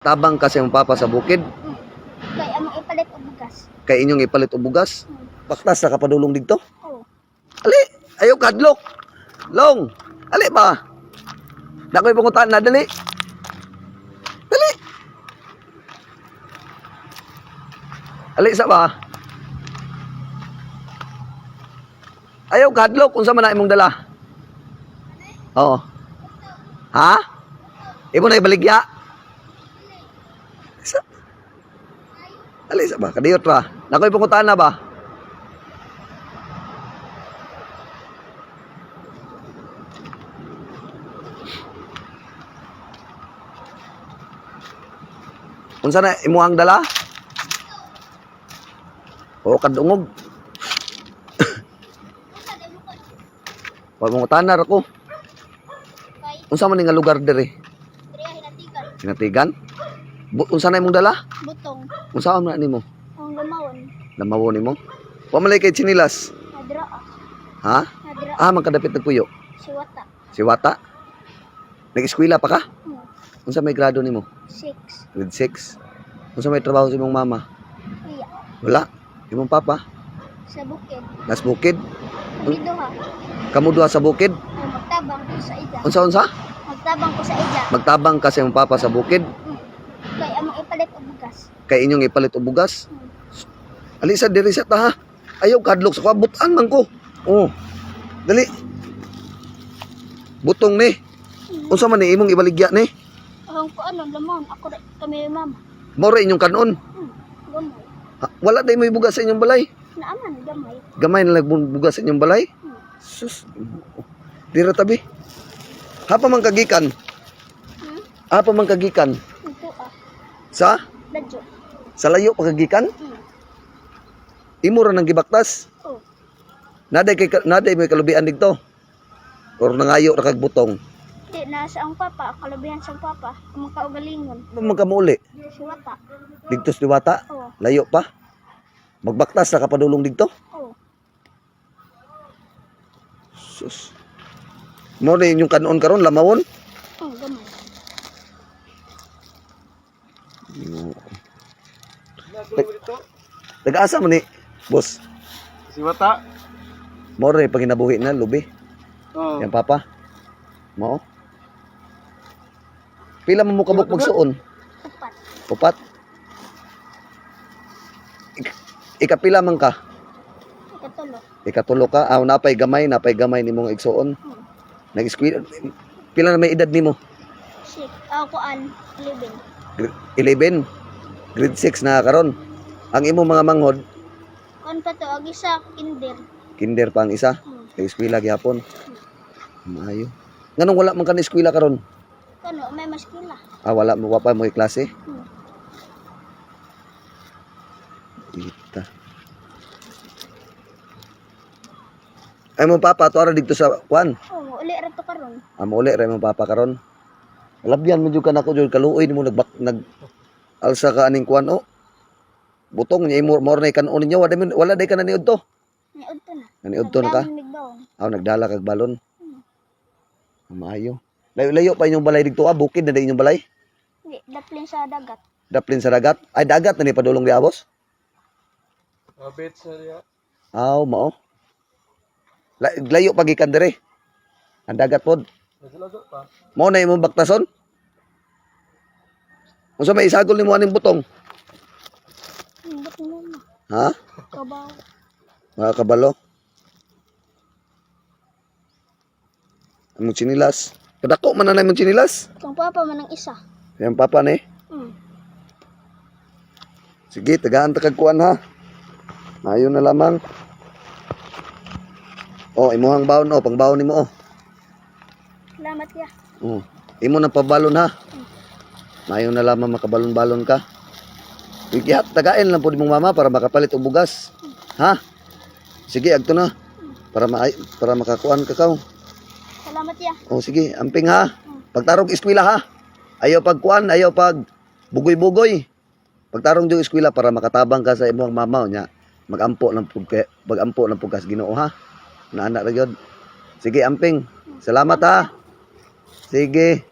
Tabang kasi ang papa sa bukid. Kay among ipalit og bugas. Kay inyong ipalit og bugas. Baktas sa kapadulong dito. Oo. Ali, ayaw kadlok. Long, ali ba? Dakoy pangutan na dali. Dali. Ali sa ba? Ayaw kadlok unsa man na imong dala? Oo. Ha? Imo na ibaligya? Isa. Ali sa ba? Kadiyot ba? Dakoy pangutan na ba? Unsa na imuhang dala? O kadungog. Wag mo tanar ako. Kay Unsa man nga lugar diri? diri hinatigan. Sinatigan? Unsa na imong dala? Butong. Unsa man nimo? Ang lamawon. Lamawo nimo? Wa man lay kay chinilas. Nadra. Ha? Nadra. Ah, magkadapit nagpuyo. Siwata. Si Wata. Nag-eskwela pa ka? Unsa may grado nimo? 6. Grade 6. Unsa may trabaho sa imong mama? Iya. Wala. Imong papa? Sa bukid. Nas bukid? Dito ha. Kamo duha sa bukid? Ay magtabang ko sa ida. Unsa? Magtabang ko sa ida. Magtabang ka sa imong papa sa bukid? Kay among ipalit og bugas. Kay inyong ipalit og bugas? Alisa diri sa ta ha. Ayaw kadlok sa kabutan man ko. Oh. Dali. Butong ni. Unsa man ni imong ibaligya ni? Ang ko ano lamon ako kami mama. Mao ra inyong kanon. Gamay. Wala day may bugas sa inyong balay. Naaman gamay. Gamay na lang bugas sa inyong balay. Sus. Dira tabi. Hapa man kagikan. Hapa man kagikan. Ito Sa Dadyo. sa layo pa kagikan. Imo ra nang gibaktas. Oh. Naday may kalubian dito. Or nangayo ra kag butong. Di nasa ang papa, kalabihan sa papa, among kaugalingon. Ano man kamuli? Siwata. Dito sa Diwata. Oh. Layo pa. Magbaktas sa kapadulong dito. Oh. Sus. Mo na yung kanon karon lamawon. Oh, gamay. Nag-asa man ni boss. Si Wata. Mo rin pag hinabuhi na lubi. Oh. Yan papa. Mo. Pila mo kabuk magsuon? Upat. Upat. Ikapila man ka? Ikatulo. Ikatulo ka. Ah, napay gamay nimong igsuon. Nag-eskwela. Pila na may edad nimo? 6. Ako an 11. 11. Grade 6 na karon. Ang imo mga manghod, Kon pa to ag isa kinder. kinder pa ang isa. Nag-eskwela gyapon. Maayo. Nganong wala man ka na eskwela karon? Kano may maskila. Ah, wala mo pa mo klase. Kita. Ay mo papa to ara dito sa kwan. Oh, uli ra to karon. Amo uli ra mo papa karon. Labyan mo jud kanako jud kaluoy nimo nag alsa ka aning kwan oh. Butong niya more na kanon ninyo wala day ka na niud to. Ni udto na. Naniud to na ka. Aw nagdala kag balon. Maayo. Layo-layo pa inyong balay dito bukid na day inyong balay. Di daplin sa dagat. Daplin sa dagat. Ay dagat na ni padulong di abos. Mabit sa niya. Aw mao. Layo pagikan dire. Ang dagat pod. Naglago pa. Mao na imong baktason. Unsa may isagol nimo aning butong? Hindot mo na. Ha? Kabaw. Mga kabalo. Among chinilas. Padako man na imong chinilas. Kung papa man ang isa. Yang papa ni. Sige, tagaan ta kag kuan ha. Mayo na lamang. Oh, imuhang baon oh, pangbaon nimo oh. Salamat ya. Oh. Imo na pabalon ha. Mayo na lamang makabalon-balon ka. Sige, tagain lang po mong mama para makapalit og bugas. Ha? Sige, agto na. Para makakuan ka kaw. Salamat ya. Oh, sige, amping ha. Pagtarong eskwela ha. Ayaw pagkuan, ayaw pag bugoy-bugoy. Pagtarong jud eskwela para makatabang ka sa imong mama nya. Magampo ng pugas Ginoo ha. Naana ra gyud. Sige, amping. Salamat ha. Sige.